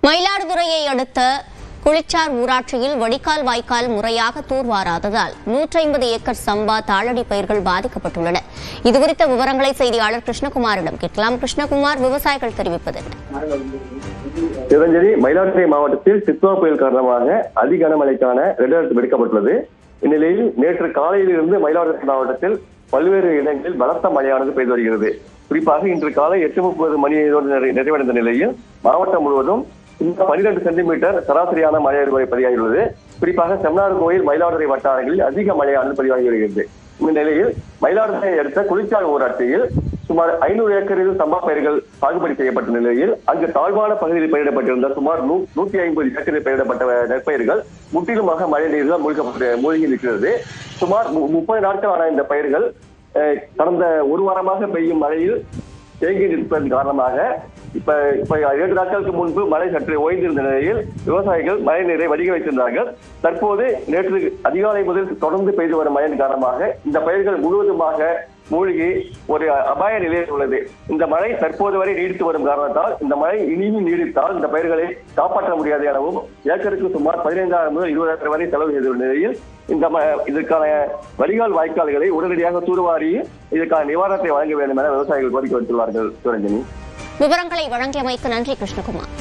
மயிலாடுதுறையை அடுத்த குளிச்சார் ஊராட்சியில் வடிகால் வாய்க்கால் முறையாக தூர்வாராததால் 150 ஏக்கர் சம்பா தாளடி பயிர்கள் பாதிக்கப்பட்டுள்ளன. இதுகுறித்த விவரங்களை செய்தியாளர் கிருஷ்ணகுமாரிடம் கேட்கலாம். கிருஷ்ணகுமார், விவசாயிகள் தெரிவிப்பது மயிலாடுதுறை மாவட்டத்தில் சித்வா புயல் காரணமாக அதி கனமழைக்கான ரெட் அலர்ட் விடுக்கப்பட்டுள்ளது. இந்நிலையில் நேற்று காலையில் இருந்து மயிலாடுதுறை மாவட்டத்தில் பல்வேறு இடங்களில் பலத்த மழையானது பெய்து வருகிறது. குறிப்பாக இன்று காலை 8:30 மணியோடு நிறைவடைந்த நிலையில் மாவட்டம் முழுவதும் 12 சென்டிமீட்டர் சராசரியான மழை பதிவாகியுள்ளது. குறிப்பாக செம்மனார் கோயில், மயிலாடுதுறை வட்டாரங்களில் அதிக மழையானது பதிவாகி வருகிறது. இந்த நிலையில் மயிலாடுதுறை அடுத்த குளிச்சார் ஊராட்சியில் சுமார் 500 ஏக்கரில் சம்பா பயிர்கள் சாகுபடி செய்யப்பட்ட நிலையில் அங்கு தாழ்வான பகுதியில் பயிரிடப்பட்டிருந்த சுமார் 150 ஏக்கரில் பயிரிடப்பட்ட நெற்பயிர்கள் முற்றிலுமாக மழை நீரில் மூழ்கி நிற்கிறது. சுமார் 30 நாட்களான இந்த பயிர்கள் கடந்த ஒரு வாரமாக பெய்யும் மழையில் தேங்கி நிற்பதன் காரணமாக இப்ப 2 நாட்களுக்கு முன்பு மழை சற்று ஓய்ந்திருந்த நிலையில் விவசாயிகள் மழை நீரை வடிக வைத்திருந்தார்கள். தற்போது நேற்று அதிகாலை முதல் தொடர்ந்து பெய்து வரும் மழையின் காரணமாக இந்த பயிர்கள் முழுவதுமாக மூழ்கி ஒரு அபாய நிலையில் உள்ளது. இந்த மழை தற்போது வரை நீடித்து வரும் காரணத்தால் இந்த மழை இனியும் நீடித்தால் இந்த பயிர்களை காப்பாற்ற முடியாது எனவும் ஏக்கருக்கு சுமார் 15,000 முதல் 20,000 வரை செலவு செய்துள்ள நிலையில் இதற்கான வடிகால் வாய்க்கால்களை உடனடியாக தூர்வாரி இதற்கான நிவாரணத்தை வழங்க வேண்டும் என விவசாயிகள் கோரிக்கை வைத்துள்ளார்கள். விவரங்களை வழங்கியமைக்கு நன்றி கிருஷ்ணகுமார்.